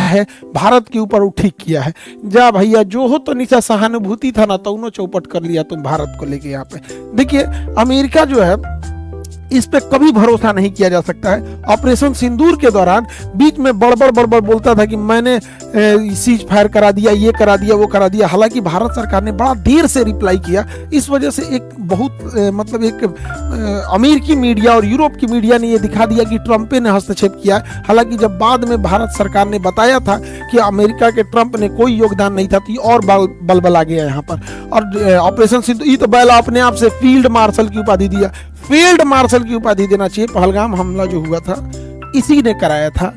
है भारत के ऊपर वो ठीक किया है। जा भैया जो हो तो नीचा सहानुभूति था ना, तो उन्होंने चौपट कर लिया तुम भारत को लेके। यहाँ पे देखिए अमेरिका जो है इस पे कभी भरोसा नहीं किया जा सकता है। ऑपरेशन सिंदूर के दौरान बीच में बड़बड़ बोलता था कि मैंने सीज फायर करा दिया, ये करा दिया, वो करा दिया। हालांकि भारत सरकार ने बड़ा देर से रिप्लाई किया। इस वजह से एक बहुत मतलब एक अमेरिकी मीडिया और यूरोप की मीडिया ने ये दिखा दिया कि ट्रंप ने हस्तक्षेप किया। हालांकि जब बाद में भारत सरकार ने बताया था कि अमेरिका के ट्रंप ने कोई योगदान नहीं था, तो और बलबला गया यहाँ पर। और ऑपरेशन सिंदूर ये तो बैला अपने आप से फील्ड मार्शल की उपाधि दिया। फील्ड मार्शल की उपाधि देना चाहिए। पहलगाम हमला जो हुआ था इसी ने कराया था,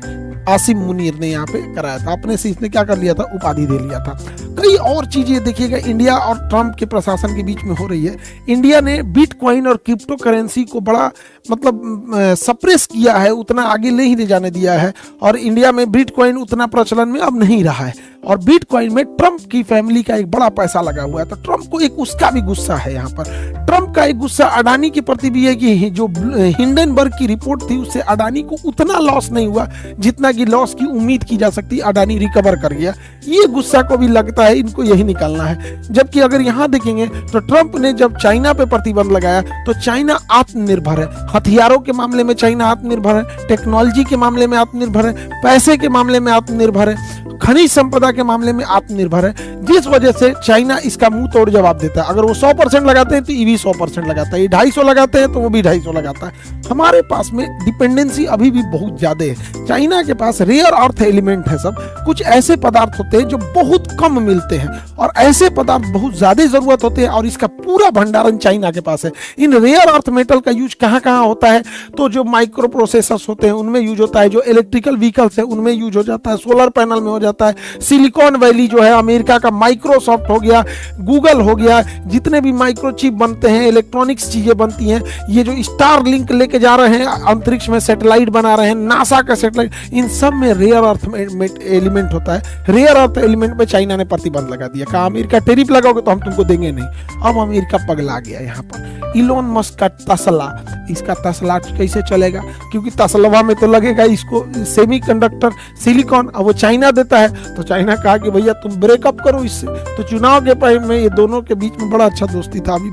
आसिम मुनीर ने यहाँ पे कराया था। अपने से इसने क्या कर लिया था, उपाधि दे लिया था। कई और चीजें देखिएगा इंडिया और ट्रंप के प्रशासन के बीच में हो रही है। इंडिया ने बिटकॉइन और क्रिप्टो करेंसी को बड़ा मतलब सप्रेस किया है, उतना आगे नहीं ले जाने दिया है। और इंडिया में बिटकॉइन उतना प्रचलन में अब नहीं रहा है। और बिटकॉइन में ट्रंप की फैमिली का एक बड़ा पैसा लगा हुआ है, तो ट्रंप को एक उसका भी गुस्सा है। यहाँ पर ट्रंप का एक गुस्सा अडानी के प्रति भी है कि जो हिंडनबर्ग की रिपोर्ट थी उससे अडानी को उतना लॉस नहीं हुआ जितना कि लॉस की उम्मीद की जा सकती। अडानी रिकवर कर गया, ये गुस्सा को भी लगता है इनको यही निकालना है। जबकि अगर यहाँ देखेंगे तो ट्रंप ने जब चाइना पे प्रतिबंध लगाया तो चाइना आत्मनिर्भर है। हथियारों के मामले में चाइना आत्मनिर्भर है, टेक्नोलॉजी के मामले में आत्मनिर्भर है, पैसे के मामले में आत्मनिर्भर है, खनिज संपदा के मामले में आत्मनिर्भर है। जिस वजह से चाइना इसका मुंह तोड़ जवाब देता है। अगर वो 100% लगाते हैं तो ये भी 100% लगाता है, ये 250 लगाते हैं तो वो भी 250 लगाता है। हमारे पास में डिपेंडेंसी अभी भी बहुत ज्यादा है। चाइना के पास रेयर अर्थ एलिमेंट है, सब कुछ ऐसे पदार्थ होते हैं जो बहुत कम मिलते हैं और ऐसे पदार्थ बहुत ज्यादा जरूरत होते हैं और इसका पूरा भंडारण चाइना के पास है। इन रेयर अर्थ मेटल का यूज कहाँ कहाँ होता है, तो जो माइक्रो प्रोसेसर्स होते हैं उनमें यूज होता है, जो इलेक्ट्रिकल व्हीकल्स है उनमें यूज हो जाता है, सोलर पैनल में हो जाता है। सिलिकॉन वैली जो है अमेरिका का, माइक्रोसॉफ्ट हो गया, गूगल हो गया, जितने भी माइक्रोचिप बनते हैं, इलेक्ट्रॉनिक्स चीजें बनती हैं, ये जो स्टार लिंक लेके जा रहे हैं अंतरिक्ष में, सैटेलाइट बना रहे हैं, नासा का सैटेलाइट, इन सब में रेयर अर्थ एलिमेंट होता है। रेयर अर्थ एलिमेंट पे चाइना ने प्रतिबंध लगा दिया, कहा अमेरिका टेरिफ लगाओगे तो हम तुमको देंगे नहीं। अब अमेरिका पगला गया यहाँ पर। इलोन मस्क का तस्ला, इसका तस्ला कैसे चलेगा, क्योंकि तस्लवा में तो लगेगा इसको सेमीकंडक्टर सिलिकॉन, अब वो चाइना देता है। तो चाइना कहा कि भैया तुम ब्रेकअप करो इससे। तो चुनाव के टाइम में ये दोनों के बीच में बड़ा अच्छा दोस्ती था, अभी